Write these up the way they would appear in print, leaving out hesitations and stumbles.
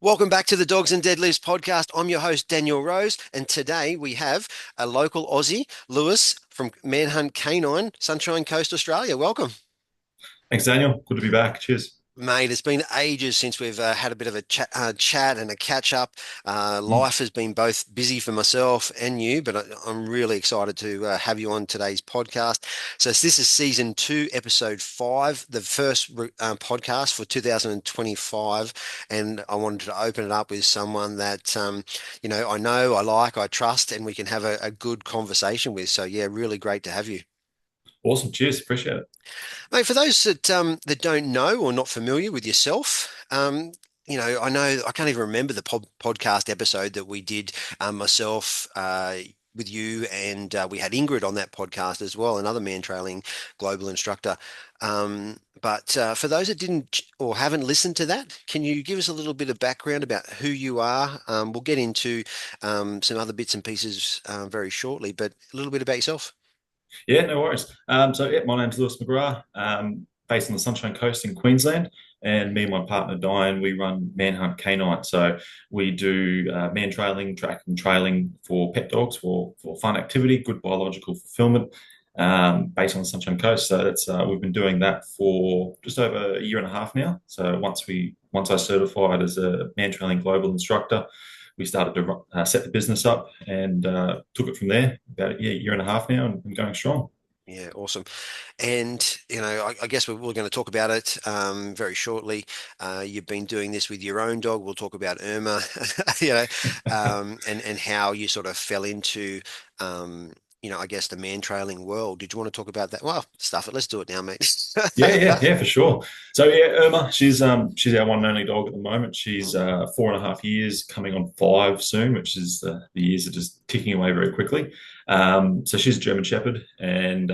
Welcome back to the Dogs and Deadlifts podcast. I'm your host, Daniel Rose, and today we have a local Aussie, Lewis from Manhunt Canine, Sunshine Coast, Australia. Welcome. Thanks, Daniel. Good to be back. Cheers. Mate, it's been ages since we've had a bit of a chat and a catch up. Mm. Life has been both busy for myself and you, but I'm really excited to have you on today's podcast. So this is season two, episode five, the first podcast for 2025, and I wanted to open it up with someone that I know, I like, I trust, and we can have a good conversation with. So yeah, really great to have you. Awesome. Cheers. Appreciate it. Mate, for those that don't know or not familiar with yourself, I know I can't even remember the podcast episode that we did myself with you, and we had Ingrid on that podcast as well, another man trailing global instructor. But for those that didn't or haven't listened to that, can you give us a little bit of background about who you are? We'll get into some other bits and pieces very shortly, but a little bit about yourself. Yeah, no worries. My name's Lewis McGrath, based on the Sunshine Coast in Queensland. And me and my partner, Diane, we run Manhunt Canine. So we do man trailing, tracking, trailing for pet dogs for fun activity, good biological fulfillment, based on the Sunshine Coast. So we've been doing that for just over a year and a half now. So once I certified as a man trailing global instructor, we started to set the business up and took it from there. About a year and a half now, and going strong. Yeah, awesome. And, I guess we're going to talk about it very shortly. You've been doing this with your own dog. We'll talk about Irma, and how you sort of fell into, I guess the man trailing world. Did you want to talk about that? Well, stuff it. Let's do it now, mate. Yeah, for sure. So yeah, Irma, she's our one and only dog at the moment. She's 4.5 years, coming on 5 soon, which is the years are just ticking away very quickly. So she's a German Shepherd, and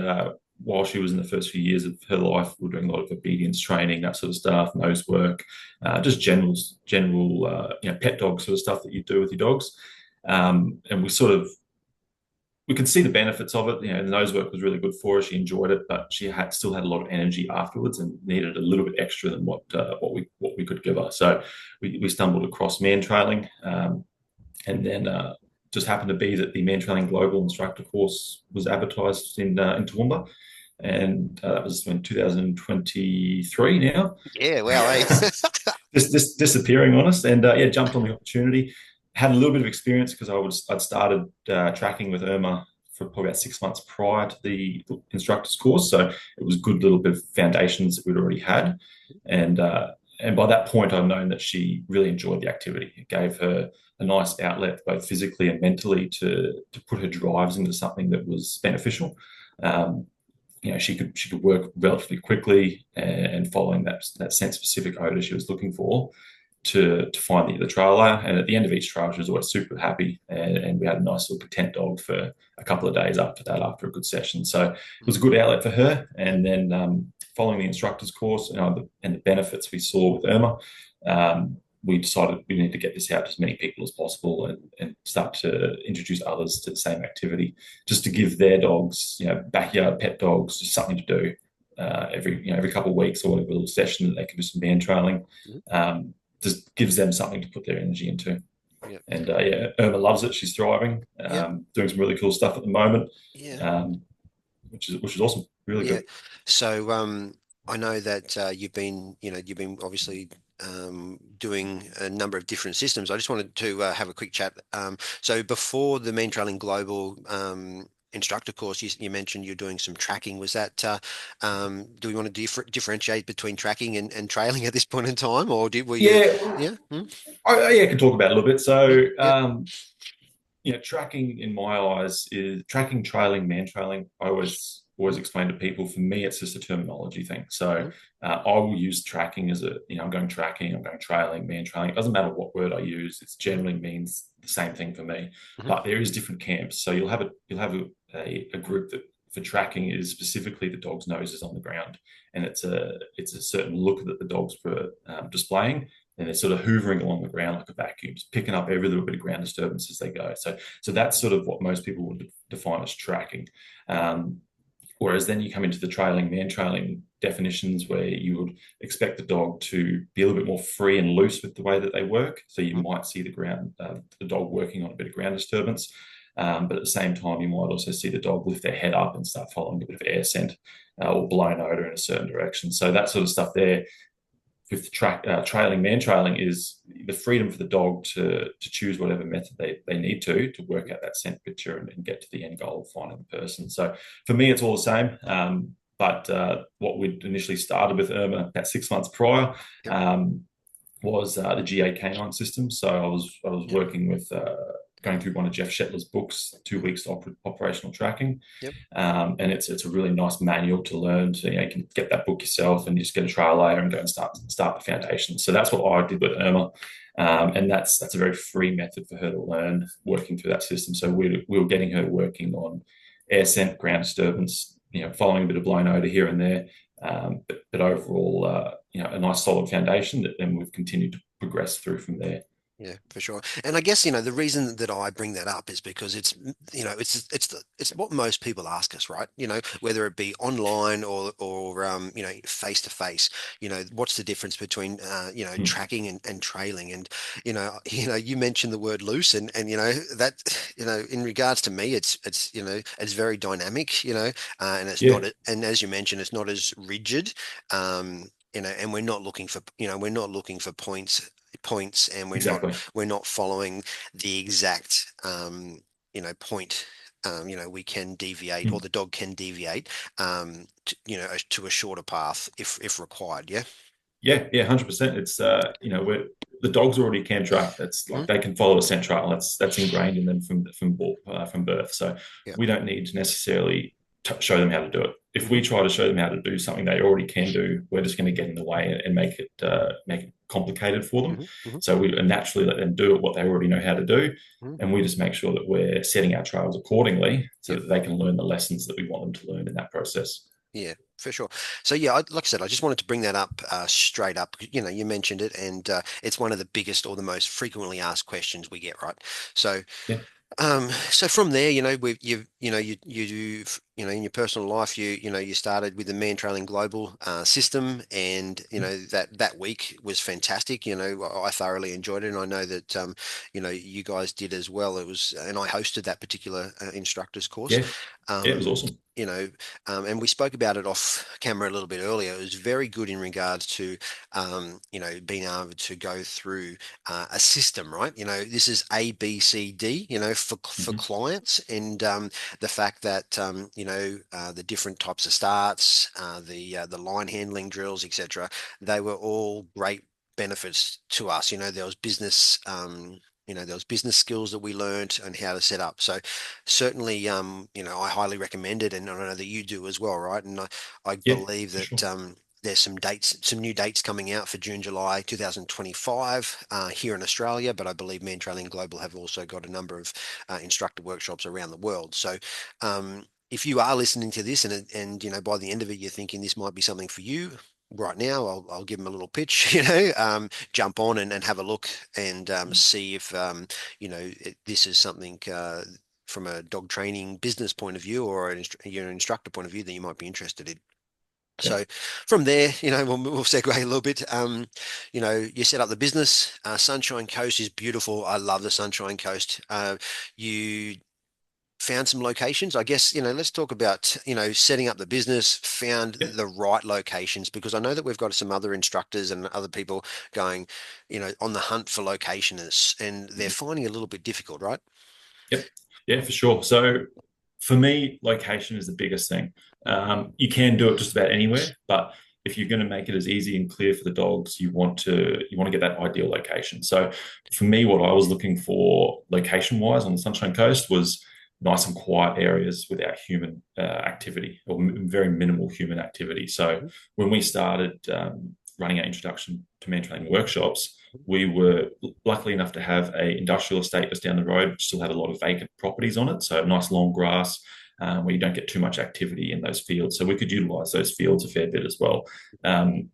while she was in the first few years of her life, we were doing a lot of obedience training, that sort of stuff, nose work, just general pet dog sort of stuff that you do with your dogs. And we could see the benefits of it. The nose work was really good for her. She enjoyed it, but she still had a lot of energy afterwards and needed a little bit extra than what we could give her. So we stumbled across man trailing, and then just happened to be that the man trailing global instructor course was advertised in Toowoomba, and that was in 2023 now. Yeah, well, hey. Just disappearing on us, and yeah, jumped on the opportunity. Had a little bit of experience because I'd started tracking with Irma for probably about 6 months prior to the instructor's course, so it was a good little bit of foundations that we'd already had, and by that point, I'd known that she really enjoyed the activity. It gave her a nice outlet, both physically and mentally, to put her drives into something that was beneficial. Um, she could work relatively quickly, and following that sense specific odor she was looking for to find the trail layer. And at the end of each trail, she was always super happy, and we had a nice little content dog for a couple of days after that, after a good session. So it was a good outlet for her. And then following the instructor's course, and the benefits we saw with Irma, we decided we need to get this out to as many people as possible, and start to introduce others to the same activity, just to give their dogs, backyard pet dogs, just something to do every couple of weeks, or whatever little session that they can do some band trailing. Just gives them something to put their energy into. Yeah. And yeah, Irma loves it. She's thriving, Yeah. doing some really cool stuff at the moment, Yeah. which is awesome. Really Yeah. good. So I know that you've been obviously doing a number of different systems. I just wanted to have a quick chat. So before the Mean Trailing Global instructor course, you mentioned you're doing some tracking. Was that do we want to differentiate between tracking and trailing at this point in time, or were you? Yeah, Yeah. Hmm? I can talk about it a little bit. Yeah. So, Yeah. tracking in my eyes is tracking, trailing, man trailing. I always explain to people. For me, it's just a terminology thing. So Mhm. I will use tracking as I'm going tracking, I'm going trailing, man trailing. It doesn't matter what word I use. It generally means the same thing for me. Mhm. But there is different camps. So you'll have a group that for tracking is specifically the dog's nose is on the ground, and it's a certain look that the dogs were displaying, and they're sort of hoovering along the ground like a vacuum, just picking up every little bit of ground disturbance as they go. So that's sort of what most people would define as tracking. Um, Whereas then you come into the trailing, man-trailing definitions where you would expect the dog to be a little bit more free and loose with the way that they work. So you Mhm. might see the dog working on a bit of ground disturbance. But at the same time, you might also see the dog lift their head up and start following a bit of air scent or blown odor in a certain direction. So that sort of stuff there with trailing, man trailing is the freedom for the dog to choose whatever method they need to work out that scent picture and get to the end goal of finding the person. So for me, it's all the same. But what we'd initially started with Irma about 6 months prior Yep. um, was the GA canine system. So I was Yep. working with going through one of Jeff Shetler's books, 2 weeks of operational tracking, Yep. and it's a really nice manual to learn. So you can get that book yourself and you just get a trial layer and go and start the foundation. So that's what I did with Irma, and that's a very free method for her to learn working through that system. So we were getting her working on air scent, ground disturbance, following a bit of blown odor here and there, but overall, a nice solid foundation that then we've continued to progress through from there. Yeah, for sure. And I guess, the reason that I bring that up is because it's what most people ask us, right? Whether it be online or face to face, what's the difference between Mm. tracking and trailing? And you mentioned the word loose and that, in regards to me, it's very dynamic, and it's Yeah, not, and as you mentioned, it's not as rigid. And we're not looking for points, and exactly. we're not following the exact point. We can deviate, or Mm. the dog can deviate, to a shorter path if required. Yeah. Yeah, 100%. It's the dogs already can track. That's like Mhm. they can follow a scent trail. That's ingrained in them from birth. So Yeah. we don't need to necessarily show them how to do it. If Hmm. we try to show them how to do something they already can do, we're just going to get in the way and make it complicated for them. Hmm. Hmm. So we naturally let them do what they already know how to do, Hmm. and we just make sure that we're setting our trails accordingly so Yep. that they can learn the lessons that we want them to learn in that process. Yeah, for sure. So yeah, like I said, I just wanted to bring that up straight up. You mentioned it, and it's one of the biggest or the most frequently asked questions we get, right? So Yeah. so from there, you've in your personal life, you started with the Mantrailing Global system, and that week was fantastic. I thoroughly enjoyed it, and I know that you guys did as well. And I hosted that particular instructor's course. Yeah. Yeah, it was Um, awesome. you know, and we spoke about it off camera a little bit earlier. It was very good in regards to, being able to go through a system, right? This is A, B, C, D, for Hmm. clients, and the fact that the different types of starts, the line handling drills, etc. They were all great benefits to us. There was business skills that we learned and how to set up. So certainly, I highly recommend it, and I know that you do as well, right? And I Yeah, believe for that sure. there's some new dates coming out for June, July 2025 here in Australia, but I believe Mantrailing Global have also got a number of instructor workshops around the world. So if you are listening to this and by the end of it you're thinking this might be something for you, right now I'll give them a little pitch, jump on and have a look and see if this is something from a dog training business point of view or an instructor point of view that you might be interested in. Yeah. So from there, we'll segue a little bit. You set up the business. Sunshine Coast is beautiful. I love the Sunshine Coast. You found some locations. I guess, let's talk about, setting up the business, found Yeah. the right locations, because I know that we've got some other instructors and other people going, on the hunt for locations, and they're Mhm. finding it a little bit difficult, right? Yep. Yeah, for sure. So for me, location is the biggest thing. You can do it just about anywhere, but if you're going to make it as easy and clear for the dogs, you want to get that ideal location. So for me, what I was looking for location wise on the Sunshine Coast was nice and quiet areas without human activity or very minimal human activity. So when we started running our introduction to man training workshops, we were lucky enough to have a industrial estate just down the road, which still had a lot of vacant properties on it. So nice long grass where you don't get too much activity in those fields. So we could utilize those fields a fair bit as well. Um,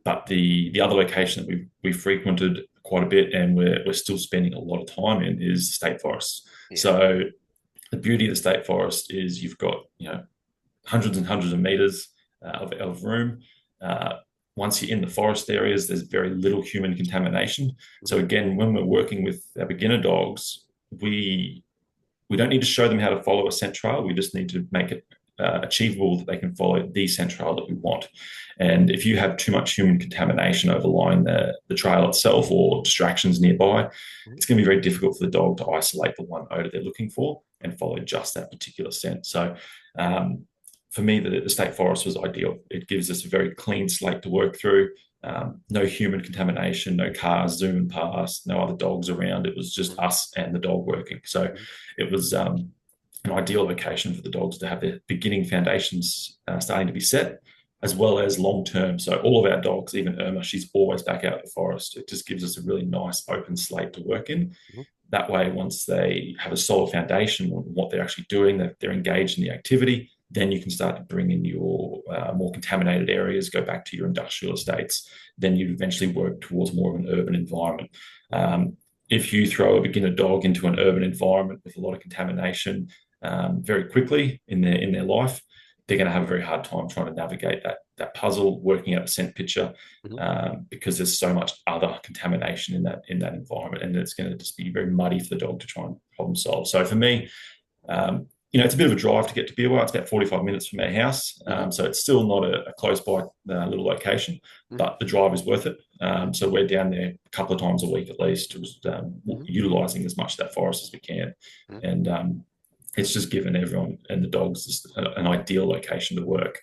but the other location that we frequented quite a bit and we're still spending a lot of time in is state forests. Yeah. So the beauty of the state forest is you've got hundreds and hundreds of meters of room. Uh, Once you're in the forest areas, there's very little human contamination. So Mhm. again, when we're working with our beginner dogs, we we don't need to show them how to follow a scent trail. We just need to make it achievable that they can follow the scent trail that we want. And if you have too much human contamination overlying the trail itself or distractions nearby, Mhm. it's going to be very difficult for the dog to isolate the one odor they're looking for and follow just that particular scent. So um, for me, the state forest was ideal. It gives us a very clean slate to work through. No human contamination, no cars zooming past, no other dogs around. It was just Mhm. us and the dog working. So Mhm. it was an ideal location for the dogs to have their beginning foundations starting to be set, as well as long term. So all of our dogs, even Irma, she's always back out of the forest. It just gives us a really nice open slate to work in. Mhm. That way, once they have a solid foundation on what they're actually doing, that they're engaged in the activity, then you can start to bring in your more contaminated areas, go back to your industrial estates. Then you eventually work towards more of an urban environment. Um, if you throw a beginner dog into an urban environment with a lot of contamination very quickly in their life, they're going to have a very hard time trying to navigate that puzzle, working out a scent picture, Mhm. because there's so much other contamination in that environment, and it's going to just be very muddy for the dog to try and problem solve. So for me, it's a bit of a drive to get to Beerwah. It's about 45 minutes from our house. Mhm. So it's still not a close by little location, Mhm. but the drive is worth it. Mhm. So we're down there a couple of times a week at least, just Mhm. utilizing as much of that forest as we can. Mhm. And it's just given everyone and the dogs just an ideal location to work.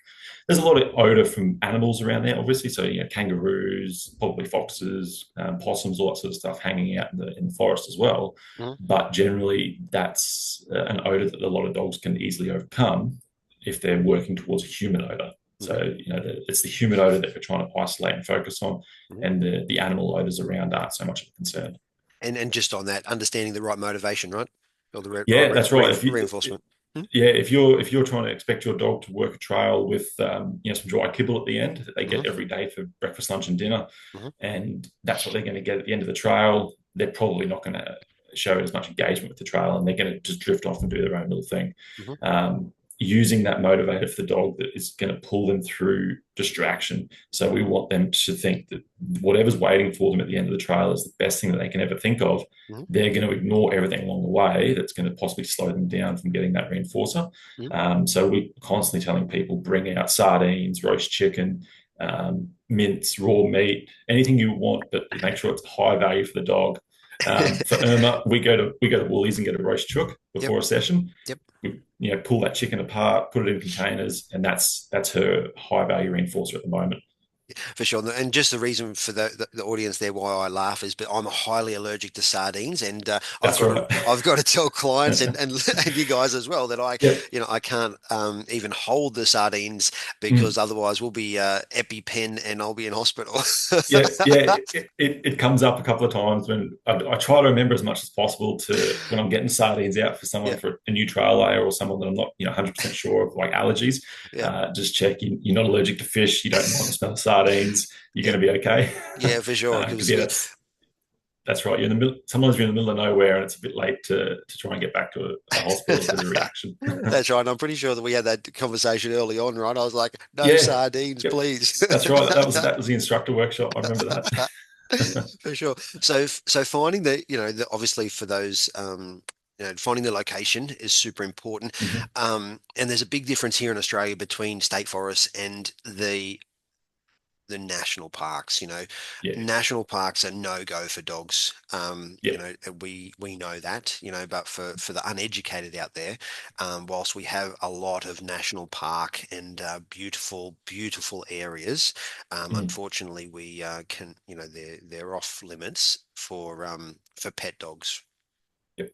There's a lot of odor from animals around there, obviously. So, kangaroos, probably foxes, possums, all that sort of stuff hanging out in the forest as well. Mhm. But generally, that's an odor that a lot of dogs can easily overcome if they're working towards a human odor. So, Mhm. it's the human odor that we're trying to isolate and focus on, Mhm. and the animal odors around aren't so much of a concern. And just on that, understanding the right motivation, right? Or the Yeah, that's right. reinforcement. Mhm. If you're trying to expect your dog to work a trail with some dry kibble at the end that they Mhm. get every day for breakfast, lunch, and dinner, Mhm. and that's what they're going to get at the end of the trail, they're probably not going to show as much engagement with the trail, and they're going to just drift off and do their own little thing. Mhm. Um, Using that motivator for the dog that is going to pull them through distraction. So we want them to think that whatever's waiting for them at the end of the trail is the best thing that they can ever think of. Mhm. They're going to ignore everything along the way that's going to possibly slow them down from getting that reinforcer. Mhm. So we're constantly telling people bring out sardines, roast chicken, mince, raw meat, anything you want, but make sure it's high value for the dog. For Irma, we go to Woolies and get a roast chook Yep. before a session. Yep. We pull that chicken apart, put it in containers, and that's her high value reinforcer at the moment. For sure. And just the reason for the audience there why I laugh is, but I'm highly allergic to sardines, and That's right. I've got to tell clients and and you guys as well that Yep. I can't even hold the sardines because Mm. otherwise we'll be EpiPen and I'll be in hospital. Yeah. It comes up a couple of times when I try to remember as much as possible to when I'm getting sardines out for someone Yeah. for a new trail layer or someone that I'm not 100% sure of, like allergies. Yeah. Just check you're not allergic to fish. You don't mind the smell of sardines. You're Yeah. going to be okay. Yeah, for sure. Because yeah, that's right. You're in the middle. Sometimes you're in the middle of nowhere, and it's a bit late to try and get back to a hospital. It's a bit of a reaction. That's right. And I'm pretty sure that we had that conversation early on, right? I was like, no Yeah, sardines, yep. please. That's right. That was the instructor workshop. I remember that. For sure. So finding obviously for those finding the location is super important. Mhm. And there's a big difference here in Australia between state forests and the national parks. Yeah, National parks are no go for dogs. yeah. We know that, but for the uneducated out there, whilst we have a lot of national park and beautiful, beautiful areas, Mm. unfortunately we can, they're off limits for pet dogs. Yep.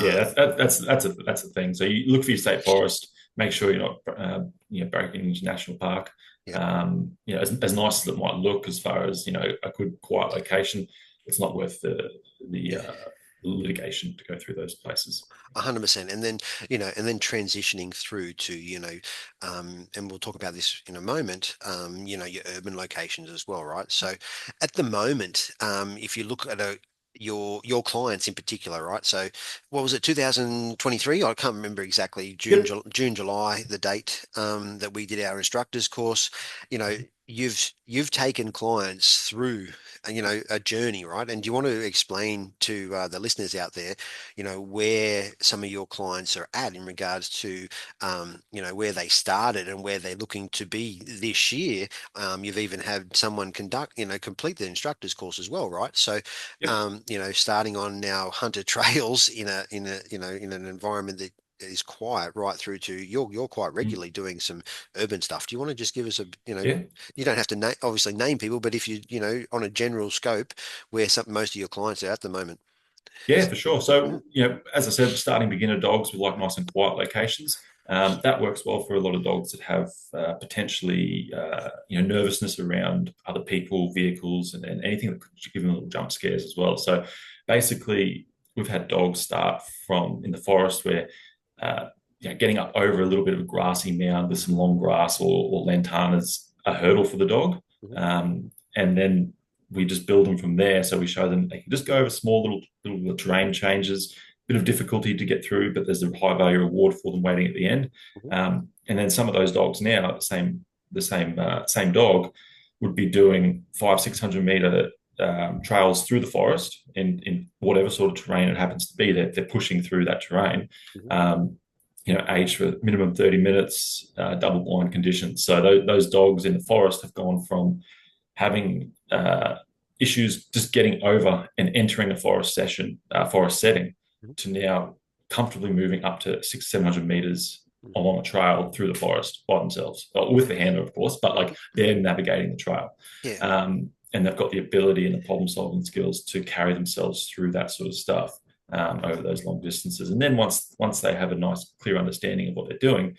Yeah, Um, that's the thing. So you look for your state forest. Make sure you're not breaking into national park. yeah. As nice as it might look, as far as a good quiet location, it's not worth the Yeah. litigation to go through those places. 100%. And then transitioning through to, and we'll talk about this in a moment, your urban locations as well, right? So at the moment, if you look at your clients in particular, right? So what was it, 2023? I can't remember exactly, Yep. June, July, the date that we did our instructors course. You know, you've taken clients through a journey, right? And do you want to explain to the listeners out there, where some of your clients are at in regards to where they started and where they're looking to be this year? You've even had someone complete the instructors course as well, right? So Yep. starting on now hunter trails in an environment that is quiet right through to you're quite Mm. regularly doing some urban stuff. Do you want to just give us Yeah. you don't have to obviously name people, but if on a general scope where most of your clients are at the moment. Yeah, for sure. Mhm, So, as I said, starting beginner dogs with like nice and quiet locations, that works well for a lot of dogs that have potentially, nervousness around other people, vehicles, and anything that could give them little jump scares as well. So, basically, we've had dogs start from in the forest where, uh, getting up over a little bit of a grassy mound with some long grass or lantanas a hurdle for the dog, mhm, and then we just build them from there. So we show them they can just go over small little terrain changes, bit of difficulty to get through, but there's a high value reward for them waiting at the end. mhm, And then some of those dogs now, the same dog would be doing 500-600 meter trails through the forest in whatever sort of terrain it happens to be. They're pushing through that terrain. mhm, Um, aged for minimum 30 minutes, double blind conditions. So those dogs in the forest have gone from having issues just getting over and entering a forest setting, mhm, to now comfortably moving up to 600-700 meters mhm. along a trail through the forest by themselves, with the handler, of course, but like they're navigating the trail. Yeah. And they've got the ability and the problem solving skills to carry themselves through that sort of stuff over those long distances. And then once they have a nice, clear understanding of what they're doing,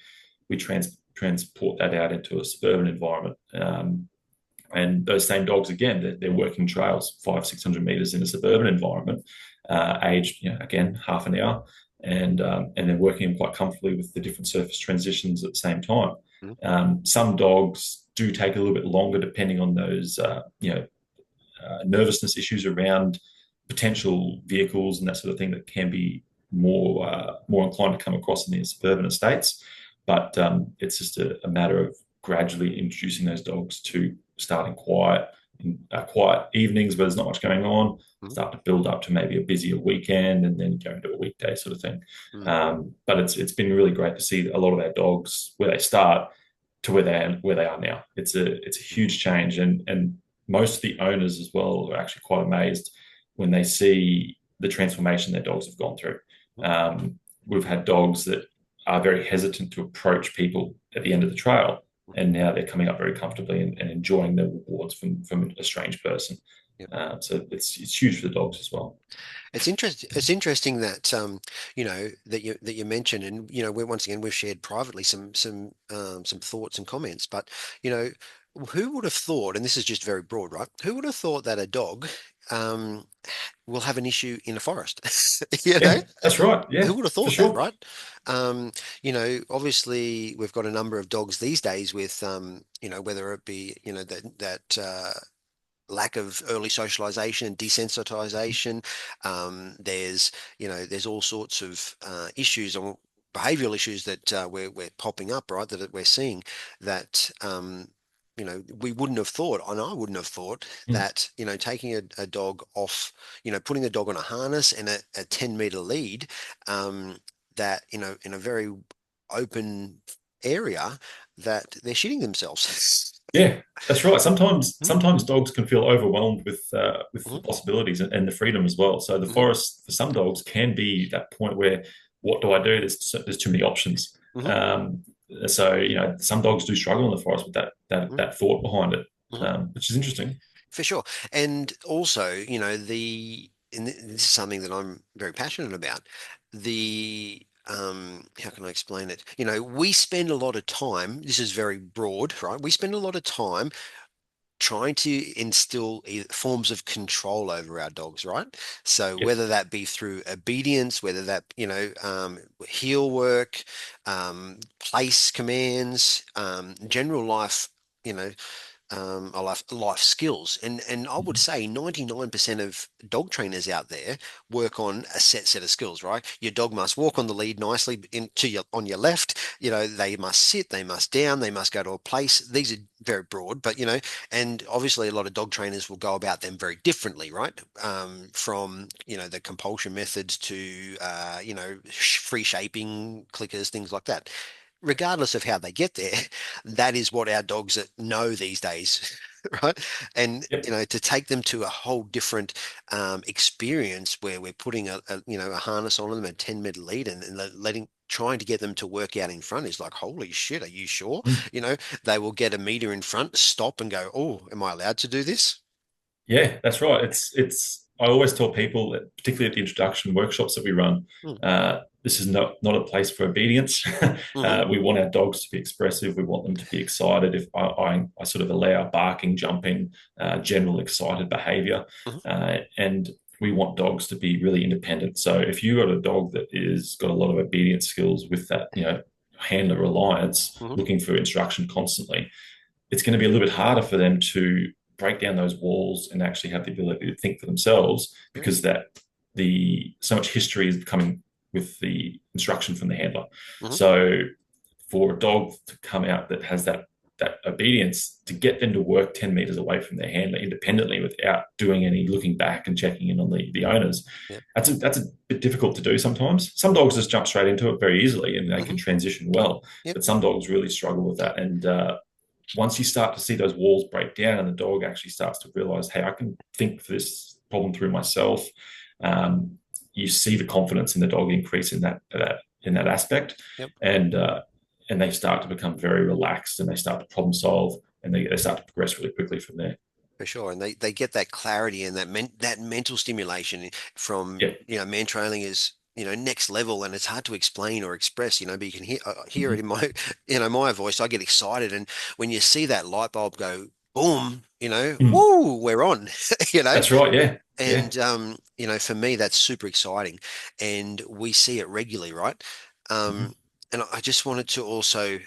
we transport that out into a suburban environment. And those same dogs, again, they're working trails 500-600 meters in a suburban environment, aged, again, half an hour, and they're working quite comfortably with the different surface transitions at the same time. Mhm, Some dogs do take a little bit longer, depending on those nervousness issues around potential vehicles and that sort of thing that can be more inclined to come across in the suburban estates. But it's just a matter of gradually introducing those dogs to starting quiet, quiet evenings where there's not much going on, mhm, start to build up to maybe a busier weekend, and then go into a weekday sort of thing. mhm. But it's been really great to see a lot of our dogs where they start to where they are now. It's a huge change, and most of the owners as well are actually quite amazed when they see the transformation their dogs have gone through. We've had dogs that are very hesitant to approach people at the end of the trail, and now they're coming up very comfortably and enjoying the rewards from a strange person. Yeah. So it's huge for the dogs as well. It's interesting that that you mentioned, and once again we've shared privately some thoughts and comments. But you know, who would have thought? And this is just very broad, right? Who would have thought that a dog um, will have an issue in a forest? You know, Yeah, that's right. who Yeah, would have for thought that, sure. right? Obviously we've got a number of dogs these days with whether it be that lack of early socialization, desensitization. There's all sorts of issues or behavioral issues that we're popping up, right? That we're seeing that we wouldn't have thought, and I wouldn't have thought Mm. that taking a dog off, putting a dog on a harness and a 10-meter lead, that in a very open area that they're shitting themselves. Yeah, that's right. Sometimes Mhm, sometimes dogs can feel overwhelmed with the mhm, possibilities and the freedom as well. So the mhm, forest for some dogs can be that point where, what do I do? There's too many options. mhm, Um, so some dogs do struggle in the forest with mhm, that thought behind it, mhm. which is interesting. For sure. And also, and this is something that I'm very passionate about. How can I explain it? We spend a lot of time, this is very broad, right? We spend a lot of time trying to instill forms of control over our dogs, right? So Yep. whether that be through obedience, whether that, heel work, place commands, general life, you know, life skills. And I would Mhm. say 99% of dog trainers out there work on a set of skills, right? Your dog must walk on the lead nicely into your on your left. They must sit, they must down, they must go to a place. These are very broad, but and obviously a lot of dog trainers will go about them very differently, right? From the compulsion methods to free shaping, clickers, things like that. Regardless of how they get there, that is what our dogs know these days, right? And Yep. to take them to a whole different experience where we're putting a harness on them, a 10-meter lead, and letting trying to get them to work out in front is like, holy shit, are you sure? Mm. You know, they will get a meter in front, stop and go, oh, am I allowed to do this? Yeah, that's right. It's. I always tell people that, particularly at the introduction workshops that we run, Mm. this is not a place for obedience. Hmm. We want our dogs to be expressive. We want them to be excited. If I sort of allow barking, jumping, general excited behavior, Hmm. and we want dogs to be really independent. So if you got a dog that is got a lot of obedience skills with that, handler reliance, Hmm. looking for instruction constantly, it's going to be a little bit harder for them to break down those walls and actually have the ability to think for themselves Yeah. because that the so much history is coming with the instruction from the handler. Hmm. So for a dog to come out that has that obedience to get them to work 10 meters away from their handler independently without doing any looking back and checking in on the owners, Yeah. that's a bit difficult to do sometimes. Some dogs just jump straight into it very easily and they Hmm. can transition well, Yep. but some dogs really struggle with that. And once you start to see those walls break down and the dog actually starts to realize, hey, I can think this problem through myself, um, you see the confidence in the dog increase in that aspect, Yep. and and they start to become very relaxed and they start to problem solve and they start to progress really quickly from there. For sure, and they get that clarity and that mental stimulation from Yeah. Mantrailing is next level, and it's hard to explain or express, but you can hear it Mhm. in my my voice. I get excited, and when you see that light bulb go boom, Mm. woo, we're on, you know, That's right. Yeah. Yeah. and for me, that's super exciting, and we see it regularly, right? Mhm. Um, and I just wanted to also,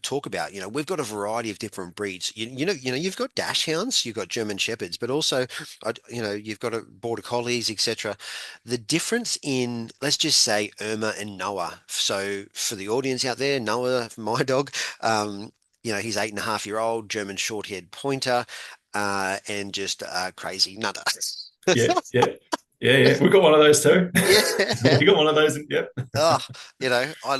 talk about, we've got a variety of different breeds. You've got dash hounds, you've got German shepherds, but also, you've got a border collies, etc. The difference in, let's just say, Irma and Noah. So for the audience out there, Noah, my dog, he's 8.5 year old German short-haired pointer and just crazy nutter. Yeah. Yeah. Yeah. Yeah. We got one of those too. Yeah. We got one of those. Yep. Oh, I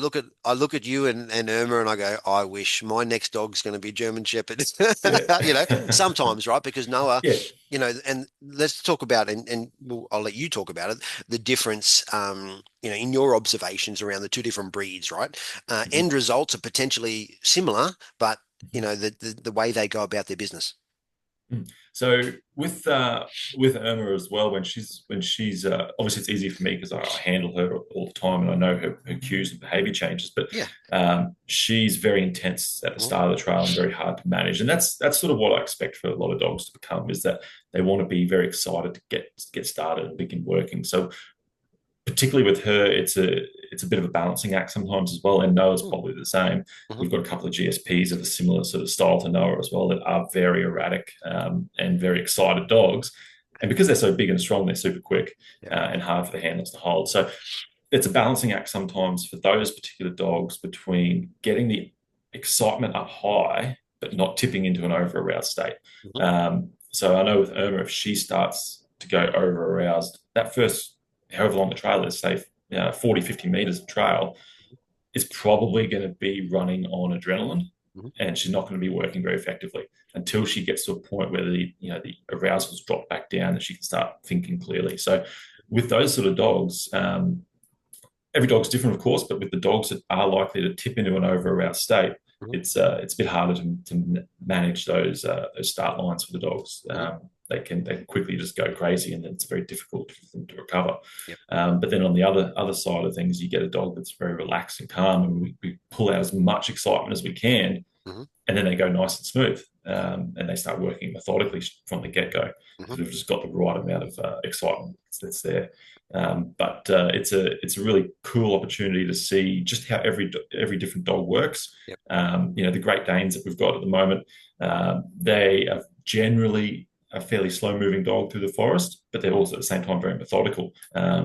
look at you and Irma and I go, I wish my next dog's going to be German Shepherd. Yeah. Sometimes, right? Because Noah, Yeah. and let's talk about I'll let you talk about it, the difference, in your observations around the two different breeds, right? Mhm. End results are potentially similar, but Mhm. the way they go about their business. Mm. So with Irma as well, when she's obviously it's easy for me because I handle her all the time and I know her cues and behavior changes, but Yeah. she's very intense at the Mhm. start of the trail and very hard to manage. And that's sort of what I expect for a lot of dogs to become is that they want to be very excited to get started and begin working. So particularly with her, it's a bit of a balancing act sometimes as well. And Noah's Mhm. probably the same. Mhm. We've got a couple of GSPs of a similar sort of style to Noah as well that are very erratic and very excited dogs. And because they're so big and strong, they're super quick Yeah. and hard for the handlers to hold. So it's a balancing act sometimes for those particular dogs between getting the excitement up high, but not tipping into an over aroused state. Mhm. So I know with Irma, if she starts to go over aroused, that first, however long the trail is, say 40, 50 meters of trail, is probably going to be running on adrenaline Mhm. and she's not going to be working very effectively until she gets to a point where the arousals drop back down and she can start thinking clearly. So with those sort of dogs, every dog's different, of course, but with the dogs that are likely to tip into an over-aroused state, Mhm. it's a bit harder to manage those start lines for the dogs. Mhm. They can quickly just go crazy, and it's very difficult for them to recover. Yep. But then on the other side of things, you get a dog that's very relaxed and calm, and we pull out as much excitement as we can Hmm. and then they go nice and smooth, and they start working methodically from the get-go Hmm. because we've just got the right amount of excitement that's there. But it's a really cool opportunity to see just how every different dog works. Yep. The Great Danes that we've got at the moment, they are generally a fairly slow-moving dog through the forest, but they're also at the same time very methodical.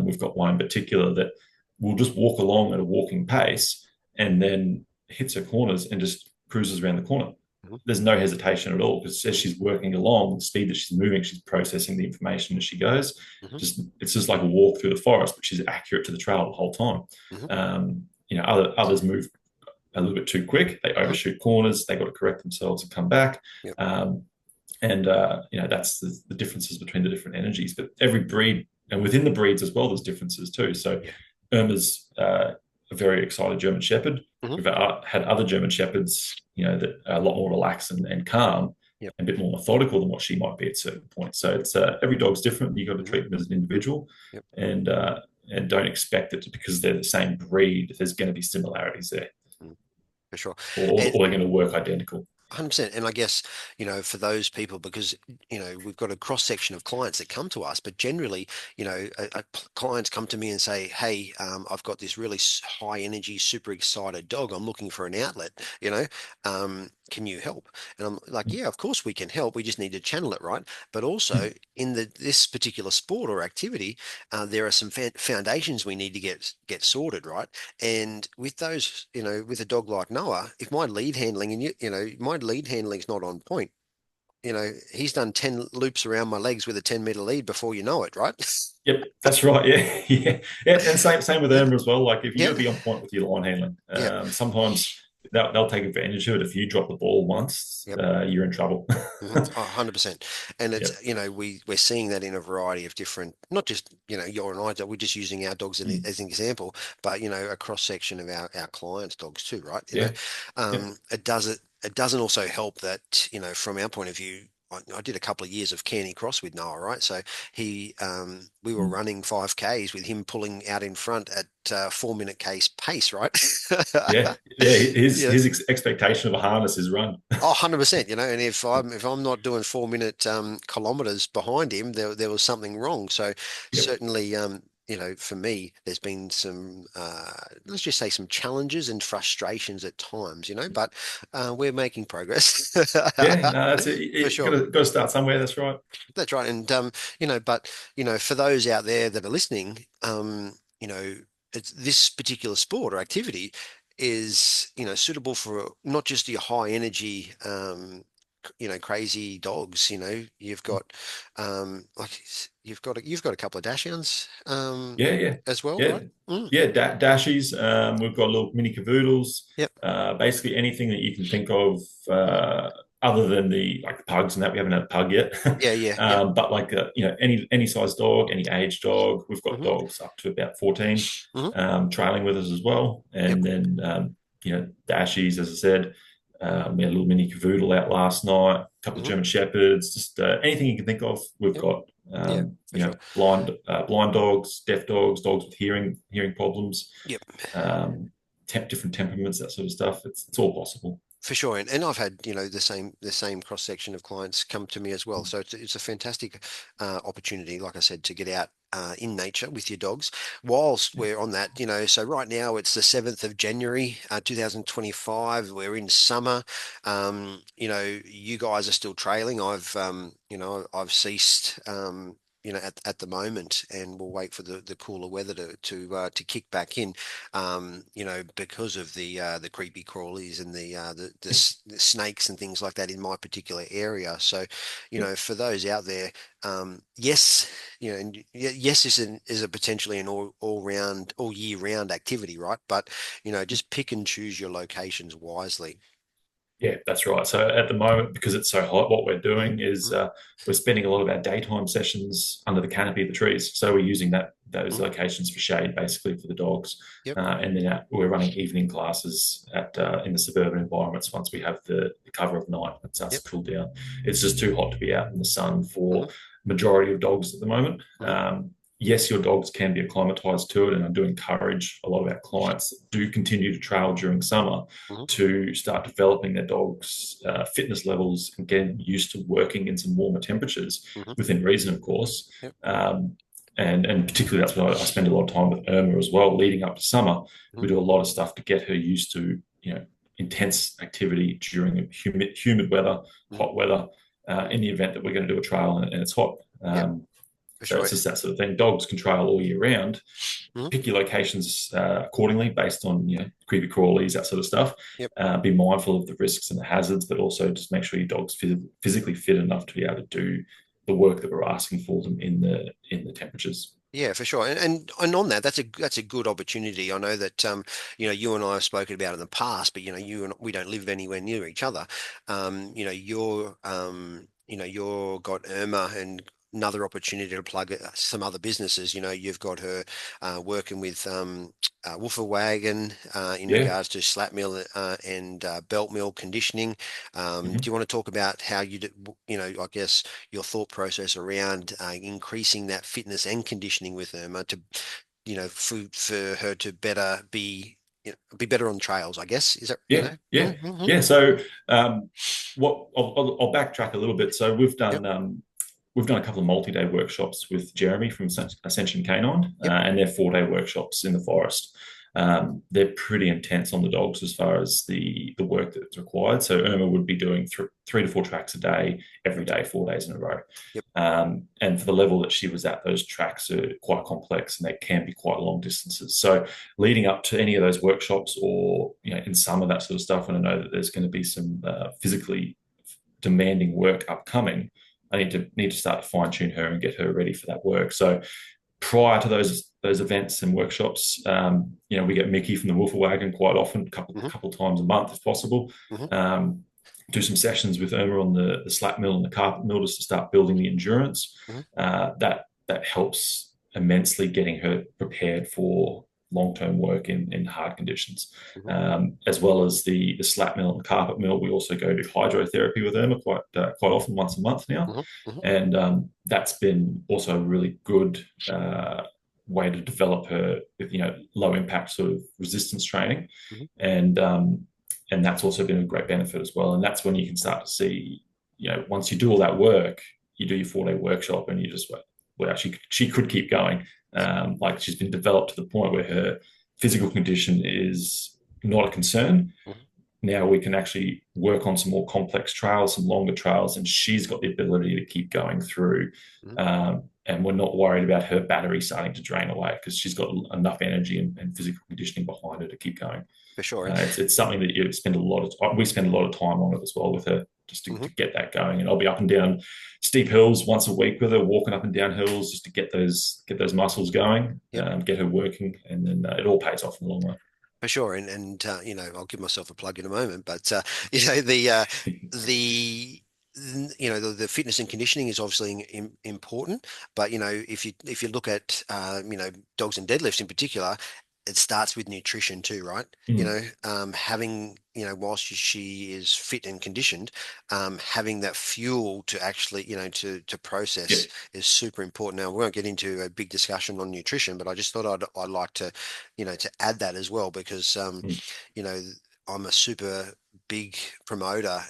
We've got one in particular that will just walk along at a walking pace and then hits her corners and just cruises around the corner. Hmm. There's no hesitation at all because as Hmm. she's working along, the speed that she's moving, she's processing the information as she goes. Hmm. It's just like a walk through the forest, but she's accurate to the trail the whole time. Hmm. Others move a little bit too quick. They Hmm. overshoot corners. They got to correct themselves and come back. Yep. And that's the differences between the different energies. But every breed, and within the breeds as well, there's differences too. So Yeah. Irma's a very excited German Shepherd. Hmm. We've had other German Shepherds, that are a lot more relaxed and calm, Yep. and a bit more methodical than what she might be at certain points. So it's every dog's different. You've got to Hmm. treat them as an individual, Yep. and uh, and don't expect it because they're the same breed. There's going to be similarities there, Mm. For sure. or they're going to work identical. 100%. And I guess, for those people, because, we've got a cross section of clients that come to us, but generally, clients come to me and say, hey, I've got this really high energy, super excited dog. I'm looking for an outlet, can you help? And I'm like, yeah, of course we can help. We just need to channel it right. But also in this particular sport or activity, there are some foundations we need to get sorted, right? And with those, with a dog like Noah, if my lead handling and my lead handling's not on point, he's done 10 loops around my legs with a 10-meter lead before you know it, right? Yep, that's right. Yeah, yeah, and same with Yeah, Irma as well. Like if you got yeah, to be on point with your line handling, yeah, sometimes they'll take advantage of it. If you drop the ball once, yep. you're in trouble. Mhm. Oh, 100%. And it's, Yep. we're seeing that in a variety of different, not just, you and I, we're just using our dogs Mm. as an example, but, a cross section of our clients' dogs too, right? Yeah. Yep. It doesn't also help that, from our point of view, I did a couple of years of Canny Cross with Noah, right? So we were Mm. running 5Ks with him pulling out in front at 4 minute pace, right? Yeah. Yeah. His Yeah. his expectation of a harness is run. Oh, 100%, and if I'm not doing 4 minute kilometers behind him, there was something wrong. So Yep. certainly, for me, there's been some let's just say some challenges and frustrations at times, but we're making progress. Yeah. No, that's it. For You sure. got to start somewhere. That's right. That's right. And but for those out there that are listening, it's this particular sport or activity is, suitable for not just your high energy crazy dogs. You've got like you've got a couple of dachshunds Yeah, yeah, as well, yeah, right? Mm. yeah. Dashies. We've got little mini cavoodles. Yep. Basically anything that you can think of, other than the like pugs and that. We haven't had a pug yet, Yeah, yeah, yep. but like any size dog, any age dog. We've got Hmm. dogs up to about 14, Hmm. trailing with us as well, Yep. and then Dashies, as I said. We had a little mini cavoodle out last night. A couple of Hmm. German shepherds. Just anything you can think of, we've Yep. got. Yeah, for sure. Blind dogs, deaf dogs, dogs with hearing problems, Yep. um, different temperaments, that sort of stuff. It's all possible. For sure, and I've had the same cross section of clients come to me as well. So it's a fantastic opportunity, like I said, to get out in nature with your dogs. Whilst Yeah, we're on that, so right now it's the 7th of January, 2025. We're in summer. You guys are still trailing. I've ceased. At the moment, and we'll wait for the cooler weather to kick back in, because of the creepy crawlies and the snakes and things like that in my particular area. So, yeah, for those out there, yes, yes, is a potentially an all year round activity, right? But just pick and choose your locations wisely. yeah, that's right. So at the moment, because it's so hot, what we're Mhm. doing is Mhm. we're spending a lot of our daytime sessions under the canopy of the trees. So we're using those Mhm. locations for shade, basically for the dogs, Yep. and then we're running evening classes at in the suburban environments once we have the cover of night. It starts Yep. to cool down. It's just too hot to be out in the sun for Mhm. majority of dogs at the moment. Mhm. yes, your dogs can be acclimatized to it, and I do encourage a lot of our clients that do continue to trail during summer Hmm. to start developing their dogs' fitness levels and getting used to working in some warmer temperatures Hmm. within reason, of course. Yep. Um, and particularly that's what I spend a lot of time with Irma as well. Leading up to summer, Hmm. we do a lot of stuff to get her used to intense activity during humid weather, Hmm. hot weather. In the event that we're going to do a trail and it's hot. Yep, for So sure. it's just that sort of thing. Dogs can trail all year round. Hmm. Pick your locations accordingly based on creepy crawlies, that sort of stuff. Yep. Be mindful of the risks and the hazards, but also just make sure your dog's physically fit enough to be able to do the work that we're asking for them in the temperatures. Yeah, for sure. And on that, that's a good opportunity. I know that you and I have spoken about it in the past, but you and we don't live anywhere near each other. You're got Irma and another opportunity to plug some other businesses. You've got her working with Woofer Wagon in Yeah. regards to slap mill and belt mill conditioning. Do Mhm. you want to talk about how I guess your thought process around increasing that fitness and conditioning with Irma to, for her to be better on trails, I guess. Is that, Yeah, yeah, Mhm. yeah. So, what I'll backtrack a little bit. So Yep, we've done a couple of multi-day workshops with Jeremy from Ascension Canine, yep, and they're 4-day workshops in the forest. They're pretty intense on the dogs as far as the work that's required. So Irma would be doing 3 to 4 tracks a day, every day, 4 days in a row. yep. And for the level that she was at, those tracks are quite complex and they can be quite long distances. So leading up to any of those workshops, or in summer, that sort of stuff, and I know that there's going to be some physically demanding work upcoming, I need to start to fine tune her and get her ready for that work. So prior to those events and workshops, we get Mickey from the Wolfer Wagon quite often, a couple Hmm. couple times a month if possible. Hmm. Um, do some sessions with Irma on the slap mill and the carpet mill just to start building the endurance. Hmm. That helps immensely getting her prepared for long-term work in hard conditions, Hmm. as well as the slap mill and the carpet mill. We also go to hydrotherapy with Irma quite often, once a month now, Hmm. Hmm. and that's been also a really good way to develop her with low impact sort of resistance training, Hmm. and that's also been a great benefit as well. And that's when you can start to see, once you do all that work, you do your 4-day workshop, and you just, well, she could keep going. Like, she's been developed to the point where her physical condition is not a concern. Hmm. Now we can actually work on some more complex trails, some longer trails, and she's got the ability to keep going through. Hmm. And we're not worried about her battery starting to drain away because she's got enough energy and physical conditioning behind her to keep going. For sure. It's something that we spend a lot of time on it as well with her, just to Hmm. get that going. And I'll be up and down steep hills once a week with her, walking up and down hills just to get those muscles going, Yep. get her working, and then it all pays off in the long run. For sure, and I'll give myself a plug in a moment, but the the fitness and conditioning is obviously important, but if you look at dogs and deadlifts in particular, it starts with nutrition too, right? Mm. Having whilst she is fit and conditioned, having that fuel to actually to Yeah. process is super important. Now we won't get into a big discussion on nutrition, but I just thought I'd like to to add that as well because Mm. you know, I'm a super big promoter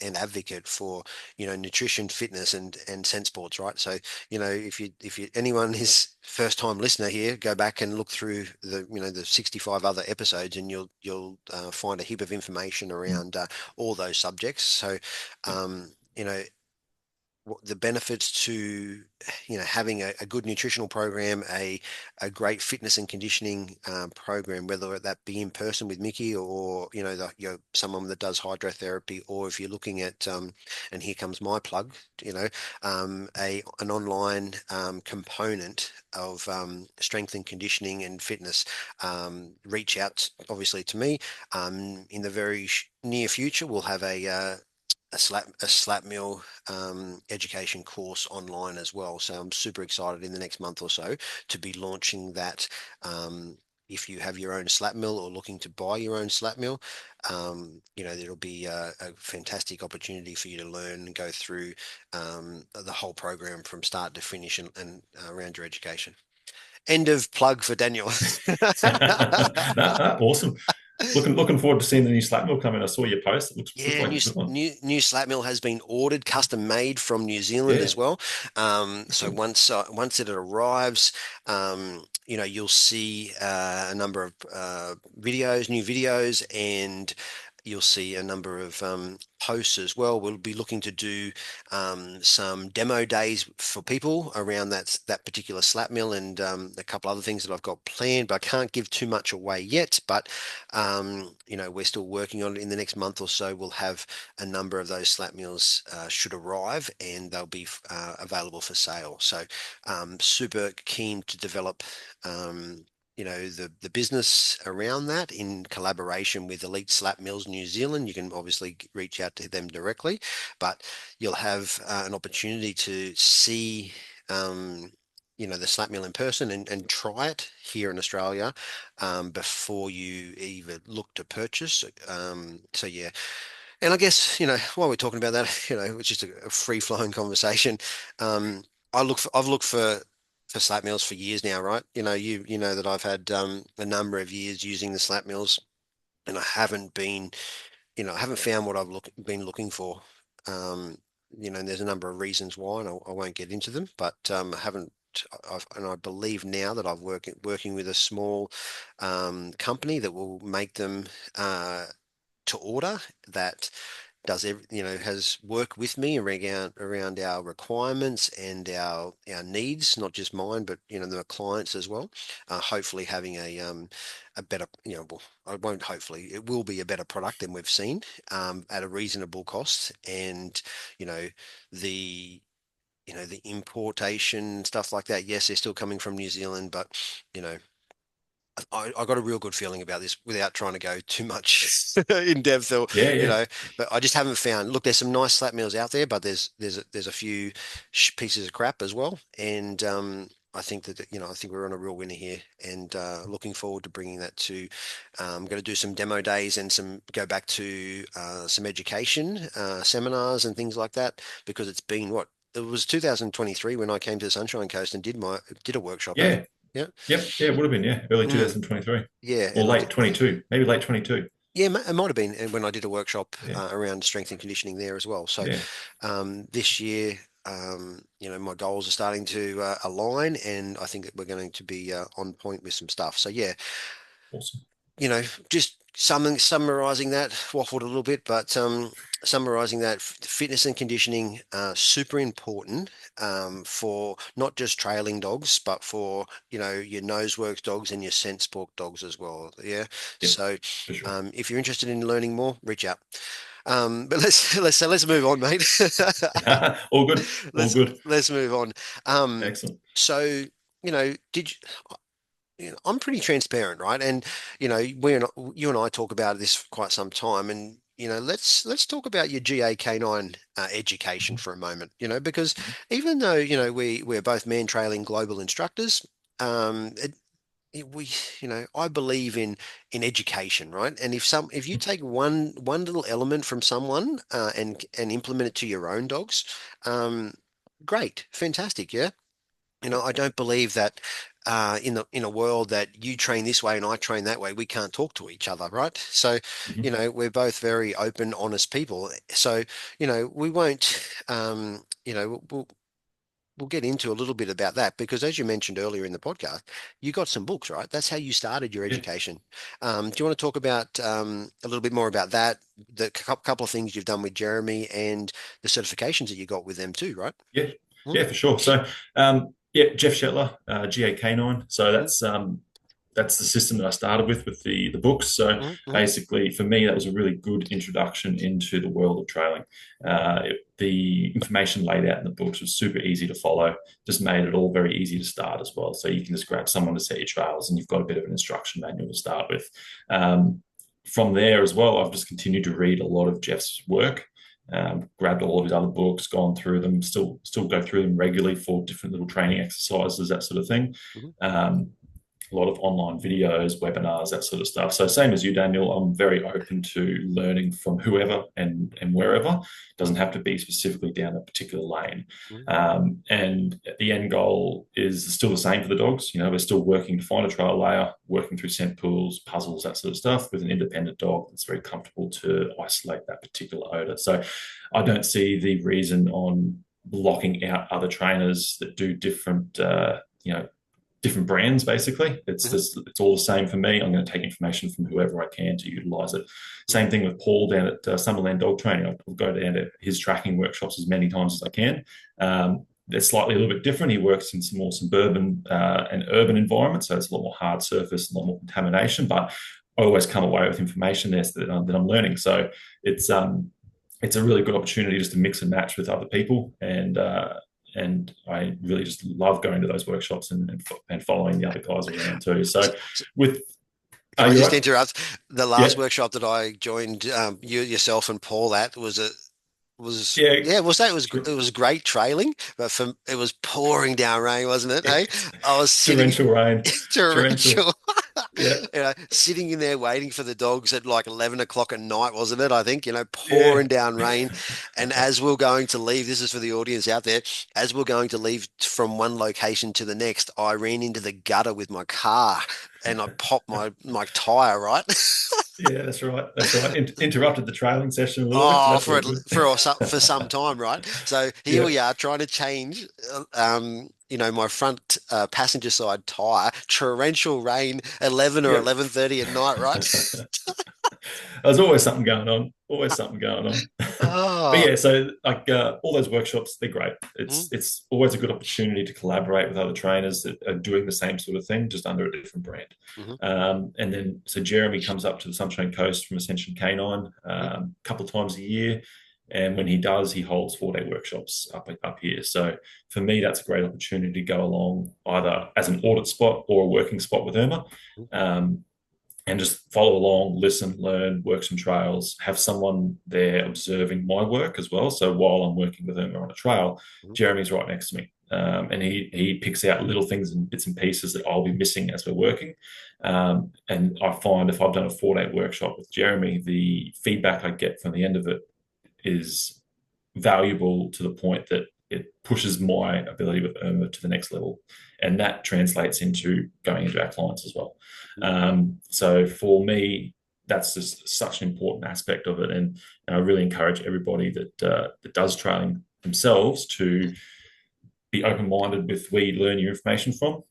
and advocate for nutrition, fitness, and scent sports, right? So if you anyone is first time listener here, go back and look through the 65 other episodes, and you'll find a heap of information Mm. around all those subjects. So Yeah. the benefits to having a good nutritional program, a great fitness and conditioning program, whether that be in person with Mickey or someone that does hydrotherapy, or if you're looking at and here comes my plug, a an online component of strength and conditioning and fitness. Reach out obviously to me. In the very near future, we'll have a slap mill education course online as well. So I'm super excited in the next month or so to be launching that if you have your own slap mill or looking to buy your own slap mill, it'll be a fantastic opportunity for you to learn and go through the whole program from start to finish and around your education. End of plug for Daniel. Awesome. Looking forward to seeing the new slap mill come in. I saw your post. It looks Yeah, like new a good one. new slat mill has been ordered, custom made from New Zealand Yeah, as well. So cool. once it arrives, you'll see a number of new videos, and you'll see a number of posts as well. We'll be looking to do some demo days for people around that particular slat mill, and a couple other things that I've got planned, but I can't give too much away yet. But we're still working on it. In the next month or so, we'll have a number of those slat mills should arrive, and they'll be available for sale. So super keen to develop the business around that in collaboration with Elite Slap Mills New Zealand. You can obviously reach out to them directly, but you'll have an opportunity to see the slap mill in person and try it here in Australia before you even look to purchase. So yeah, and I guess, while we're talking about that, it's just a free-flowing conversation. Um, I've looked for slap mills for years now, right? You know that I've had a number of years using the slap mills, and I haven't found what been looking for. Um, and there's a number of reasons why, and I won't get into them, but I haven't. And I believe now that working with a small company that will make them to order, that has worked with me around our requirements and our needs, not just mine, but the clients as well. Hopefully having a better, well, I won't hopefully, it will be a better product than we've seen at a reasonable cost. And you know the the importation stuff like that, yes, they're still coming from New Zealand, but you know I got a real good feeling about this without trying to go too much in depth, or Yeah, you yeah, know, but I just haven't found. Look, there's some nice slap meals out there, but there's a few pieces of crap as well, and I think I think we're on a real winner here, and looking forward to bringing that to. I'm going to do some demo days and go back to some education seminars and things like that, because it's been what. It was 2023 when I came to the Sunshine Coast and did a workshop, eh? yeah. Yeah. Yep, yeah, it would have been, yeah, early Mm. 2023 Yeah, or and I did. late 22, maybe late 22. Yeah, it might have been when I did a workshop Yeah, around strength and conditioning there as well. So yeah, this year, my goals are starting to align, and I think that we're going to be on point with some stuff. So yeah, awesome. just summarizing that, waffled a little bit, but summarizing that, fitness and conditioning super important for not just trailing dogs, but for your nose works dogs and your scent sport dogs as well. Yeah. Yep, So for sure. if you're interested in learning more, reach out. But let's move on, mate. All good, all let's good. let's move on. Um, Excellent. so did I'm pretty transparent, right? And you and I talk about this for quite some time, and let's talk about your GA education Mhm, for a moment. Because mhm, even though we're both man-trailing global instructors, we I believe in education, right? And if you mhm, take one little element from someone and implement it to your own dogs, um, great, fantastic, yeah. I don't believe that in a world that you train this way and I train that way, we can't talk to each other, right? So, mhm. we're both very open, honest people. So, we won't, we'll get into a little bit about that, because as you mentioned earlier in the podcast, you got some books, right? That's how you started your Yeah, education. Do you want to talk about a little bit more about that, the couple of things you've done with Jeremy and the certifications that you got with them too, right? yeah, Mm, yeah, for sure. So, yeah, Jeff Shetler, GA Canine. So mm, that's the system that I started with the books. So mm, mm, basically, for me, that was a really good introduction into the world of trailing. The information laid out in the books was super easy to follow. Just made it all very easy to start as well. So you can just grab someone to set your trails, and you've got a bit of an instruction manual to start with. Um, from there as well, I've just continued to read a lot of Jeff's work. Grabbed all of his other books, gone through them, still go through them regularly for different little training exercises, that sort of thing. mm, Um, a lot of online videos, webinars, that sort of stuff. So same as you, Daniel, I'm very open to learning from whoever and wherever. It doesn't have to be specifically down a particular lane. Mm. And the end goal is still the same for the dogs. We're still working to find a trail layer, working through scent pools, puzzles, that sort of stuff with an independent dog that's very comfortable to isolate that particular odor. So I don't see the reason on blocking out other trainers that do different brands. Basically, Mhm. it's all the same for me. I'm going to take information from whoever I can to utilize it. Mhm. Same thing with Paul down at Summerland Dog Training. I'll go down to his tracking workshops as many times as I can. They're slightly a little bit different. He works in some more suburban and urban environments, so it's a lot more hard surface, a lot more contamination. But I always come away with information there that I'm learning. So it's a really good opportunity just to mix and match with other people, and I really just love going to those workshops and following the other guys around too. So with Can I you're just right, interrupt? The last yeah, workshop that I joined, you yourself and Paul at was yeah, yeah, was that it was great trailing, but it was pouring down rain, wasn't it? Hey, I was sitting torrential rain, torrential, torrential, yeah, sitting in there waiting for the dogs at like 11 o'clock at night, wasn't it? I think, yeah. pouring down rain. And as we're going to leave, this is for the audience out there, as we're going to leave from one location to the next, I ran into the gutter with my car and I popped my tire, right? Yeah, that's right. That's right. Interrupted the trailing session a little bit, but Oh, that's all good. for some time, right? So here Yeah, we are trying to change, my front passenger side tire, torrential rain, 11 or yeah. 11:30 at night, right? There's always something going on. Always something going on. But Oh, yeah, so like all those workshops, they're great. mm, It's always a good opportunity to collaborate with other trainers that are doing the same sort of thing, just under a different brand. mhm, And then so Jeremy comes up to the Sunshine Coast from Ascension Canine mhm, a couple of times a year. And when he does, he holds 4-day workshops up here. So for me, that's a great opportunity to go along either as an audit spot or a working spot with Irma. mhm, Um, and just follow along, listen, learn, work some trails, have someone there observing my work as well. So while I'm working with him on a trail, mhm, Jeremy's right next to me. And he picks out little things and bits and pieces that I'll be missing as we're working. And I find if I've done a 4-day workshop with Jeremy, the feedback I get from the end of it is valuable to the point that it pushes my ability with Irma to the next level. And that translates into going into our clients as well. mhm. So for me, that's just such an important aspect of it. And I really encourage everybody that does training themselves to be open-minded with where you learn your information from.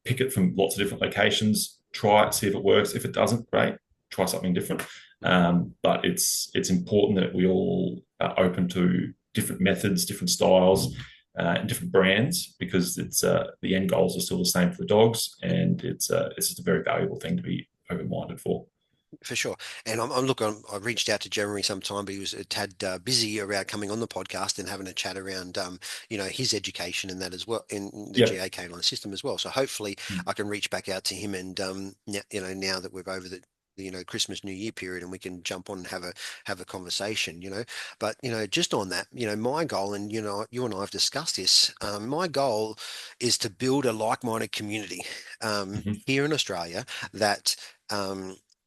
Pick it from lots of different locations. Try it, see if it works. If it doesn't, great. Try something different. But it's important that we all are open to different methods, different styles, and different brands because it's the end goals are still the same for the dogs, and it's just a very valuable thing to be open-minded for. For sure. And I reached out to Jeremy sometime, but he was a tad busy around coming on the podcast and having a chat around, his education and that as well in the Yep. GA canine system as well. So hopefully I can reach back out to him and, now that we're over the Christmas New Year period and we can jump on and have a conversation, but, just on that, my goal, and, you and I have discussed this, my goal is to build a like-minded community, Mm-hmm. here in Australia that,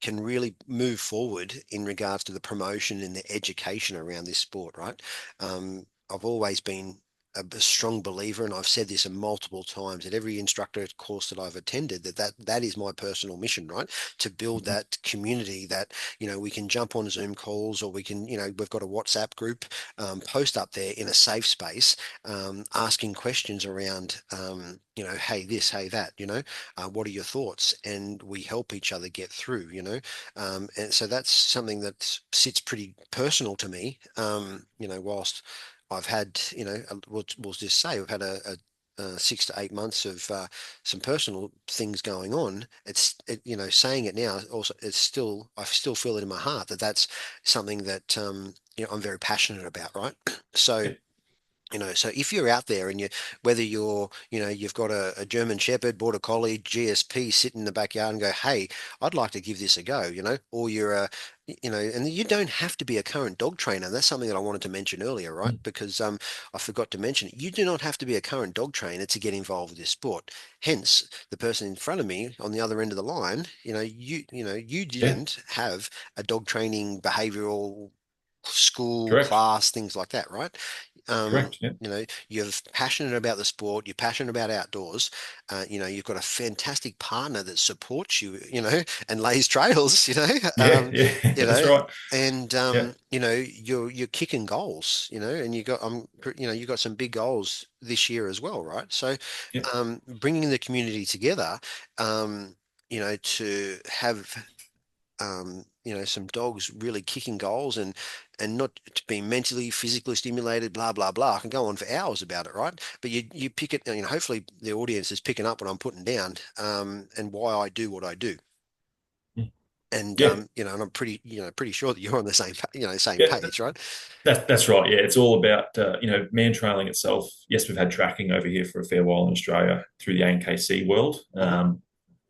can really move forward in regards to the promotion and the education around this sport, right? I've always been a strong believer, and I've said this multiple times at every instructor course that I've attended, that is my personal mission, right? To build Mm-hmm. that community that, we can jump on Zoom calls or we can, we've got a WhatsApp group, post up there in a safe space, asking questions around, hey, this, hey, that, what are your thoughts? And we help each other get through, and so that's something that sits pretty personal to me. Whilst I've had, we'll just say we've had a 6 to 8 months of some personal things going on. Saying it now also, I still feel it in my heart that that's something that, I'm very passionate about, right? So, Yep. So if you're out there and whether you've got a German Shepherd, Border Collie, GSP sit in the backyard and go, hey, I'd like to give this a go, or you're and you don't have to be a current dog trainer. That's something that I wanted to mention earlier, right? Because I forgot to mention it. You do not have to be a current dog trainer to get involved with this sport. Hence, the person in front of me on the other end of the line, you Yeah, didn't have a dog training behavioral school correct, class, things like that, right? correct. Yeah, You're passionate about the sport, you're passionate about outdoors. You've got a fantastic partner that supports you, and lays trails, yeah, yeah. you That's know, right. and Yeah, you're kicking goals, and you got some big goals this year as well, right? So, yeah, bringing the community together, to have some dogs really kicking goals and not to be mentally, physically stimulated, blah, blah, blah. I can go on for hours about it, right? But you pick it, hopefully the audience is picking up what I'm putting down, and why I do what I do. And yeah, and I'm pretty sure that you're on the same yeah. page, right? That's right. Yeah, it's all about man trailing itself. Yes, we've had tracking over here for a fair while in Australia through the ANKC world, Hmm.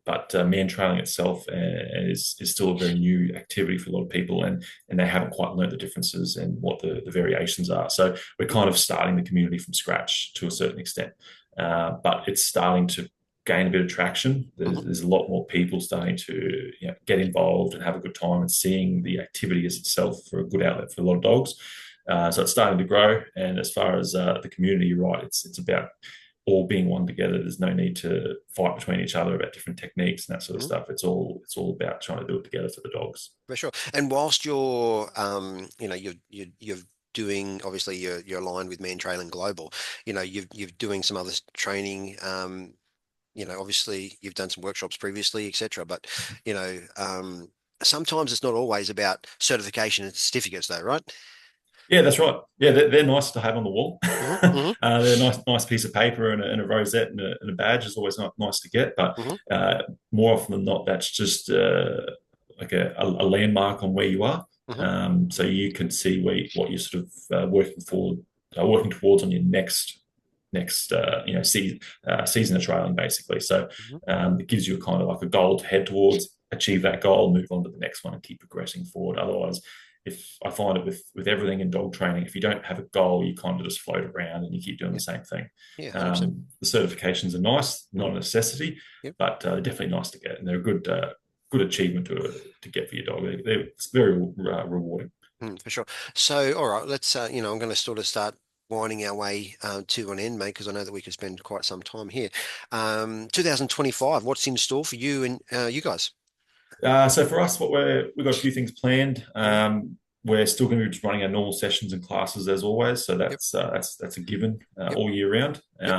but man trailing itself is still a very new activity for a lot of people, and they haven't quite learned the differences and what the variations are. So we're Hmm. kind of starting the community from scratch to a certain extent, but it's starting to gain a bit of traction. Hmm. There's a lot more people starting to get involved and have a good time and seeing the activity as itself for a good outlet for a lot of dogs. So it's starting to grow. And as far as the community, you're right. It's about all being one together. There's no need to fight between each other about different techniques and that sort of Hmm. stuff. It's all about trying to do it together for the dogs. For sure. And whilst you're doing, obviously you're aligned with Mantrailing Global, you're doing some other training. Obviously you've done some workshops previously, etc. But sometimes it's not always about certification and certificates, though, right? Yeah, that's right. Yeah, they're nice to have on the wall. Hmm. Hmm. They're a nice piece of paper and a rosette and a badge is always nice to get. But Hmm. more often than not, that's just like a landmark on where you are. Hmm. So you can see what you're sort of working towards on your next season of trailing, basically. So Hmm. it gives you a kind of like a goal to head towards, achieve that goal, move on to the next one, and keep progressing forward. Otherwise, if I find it with everything in dog training, if you don't have a goal, you kind of just float around and you keep doing Yeah. the same thing. Yeah. 100%. The certifications are nice, not Hmm. a necessity, Yep. but they're definitely nice to get, and they're a good achievement to get for your dog. It's very rewarding. For sure. So, all right, let's, I'm going to sort of start winding our way to an end, mate, because I know that we could spend quite some time here. 2025, what's in store for you and you guys? So for us, we've got a few things planned. Hmm. We're still going to be just running our normal sessions and classes as always, so Yep. that's a given Yep. all year round. Yep.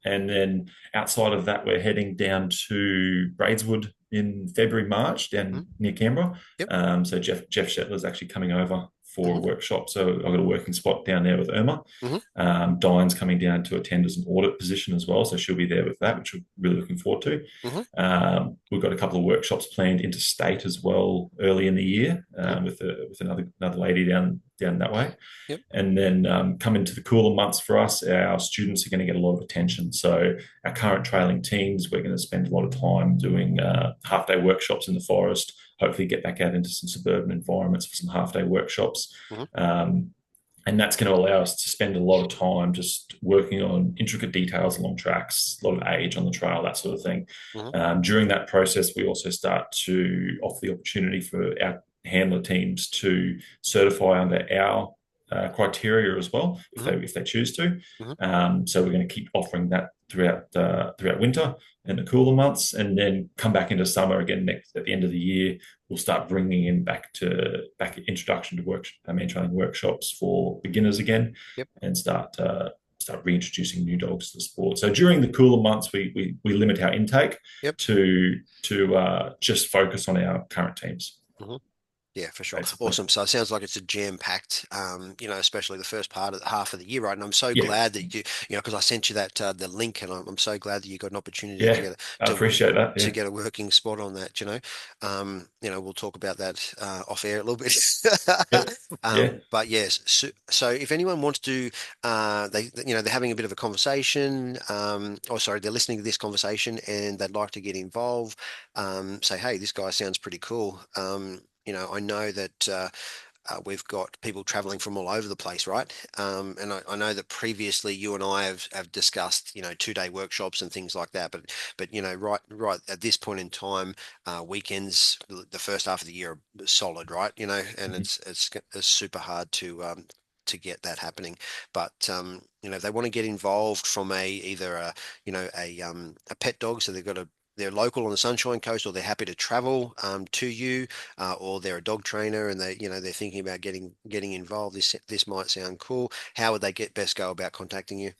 And then outside of that, we're heading down to Bradeswood in February, March, Hmm. down near Canberra. Yep. So Jeff Shetler's actually coming over for a Hmm. workshop, so I've got a working spot down there with Irma. Hmm. Diane's coming down to attend as an audit position as well, so she'll be there with that, which we're really looking forward to. Hmm. We've got a couple of workshops planned interstate as well early in the year Hmm. with another lady down that way. Yep. And then come into the cooler months for us, our students are going to get a lot of attention. So our current trailing teams, we're going to spend a lot of time doing half-day workshops in the forest, hopefully get back out into some suburban environments for some half-day workshops. Hmm. Um, and that's going to allow us to spend a lot of time just working on intricate details along tracks, a lot of age on the trail, that sort of thing. Hmm. During that process, we also start to offer the opportunity for our handler teams to certify under our criteria as well, if Hmm. they choose to. Hmm. So we're going to keep offering that throughout winter and the cooler months, and then come back into summer again next at the end of the year. We'll start bringing in back introduction to man training workshops for beginners again, Yep. and start reintroducing new dogs to the sport. So during the cooler months, we limit our intake Yep. to just focus on our current teams. Hmm. Yeah, for sure. basically. Awesome. So it sounds like it's a jam-packed, especially the first part of half of the year, right? And I'm so Yeah, glad that because I sent you that the link, and I'm so glad that you got an opportunity to yeah, get I to appreciate that. to Yeah, get a working spot on that. We'll talk about that off air a little bit. yep, yeah, But yes, so if anyone wants to, they're having a bit of a conversation, or sorry, they're listening to this conversation and they'd like to get involved, say, hey, this guy sounds pretty cool. I know that we've got people traveling from all over the place, right? And I know that previously you and I have discussed, 2-day workshops and things like that. But right at this point in time, weekends, the first half of the year are solid, right? And mhm. it's super hard to get that happening. But if they want to get involved from either a pet dog, so they're local on the Sunshine Coast, or they're happy to travel to you, or they're a dog trainer and they're thinking about getting involved. This might sound cool. How would they get best go about contacting you?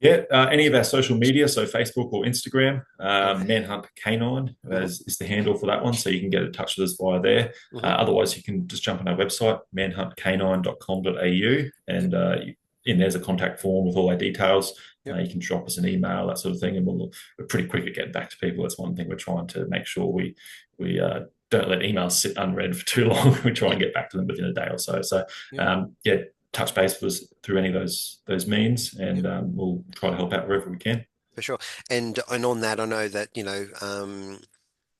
Yeah, any of our social media, so Facebook or Instagram, Yeah. Manhunt Canine Hmm. is the handle for that one. So you can get in touch with us via there. Hmm. Otherwise, you can just jump on our website, manhuntcanine.com.au, Yep. and in there's a contact form with all our details. Yep. You can drop us an email, that sort of thing, and we're pretty quick at getting back to people. That's one thing we're trying to make sure we don't let emails sit unread for too long. We try and Yep. get back to them within a day or so. So Yep. yeah, touch base with us through any of those means, and Yep. we'll try to help out wherever we can. For sure. And on that, I know that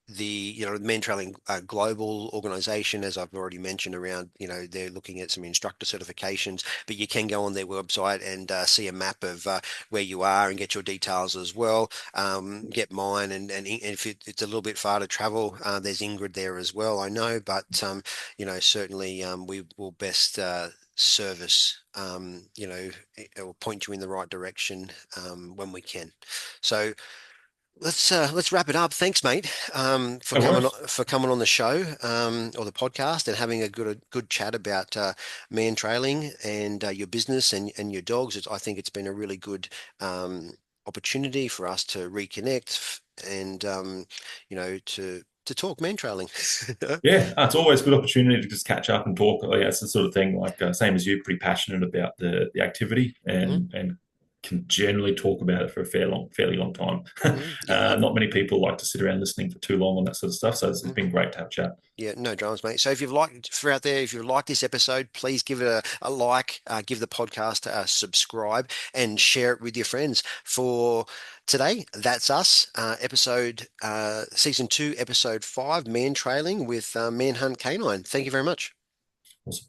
the Mantrailing global organization, as I've already mentioned, around they're looking at some instructor certifications, but you can go on their website and see a map of where you are and get your details as well. Get mine, and if it's a little bit far to travel, there's Ingrid there as well, I know, but certainly we will best service or point you in the right direction when we can. So let's wrap it up. Thanks, mate, No worries. for coming on the show, or the podcast, and having a good chat about man trailing and your business and your dogs. I think it's been a really good opportunity for us to reconnect and to talk man trailing. Yeah, it's always a good opportunity to just catch up and talk. Yeah, it's the sort of thing like same as you, pretty passionate about the activity Hmm. and can generally talk about it for a fairly long time. Yeah. Not many people like to sit around listening for too long on that sort of stuff. So it's been great to have a chat. Yeah, no dramas, mate. So if you've liked for out there, if you like this episode, please give it a like, give the podcast a subscribe, and share it with your friends. For today, that's us. Season 2, episode 5, Man Trailing with Manhunt Canine. Thank you very much. Awesome.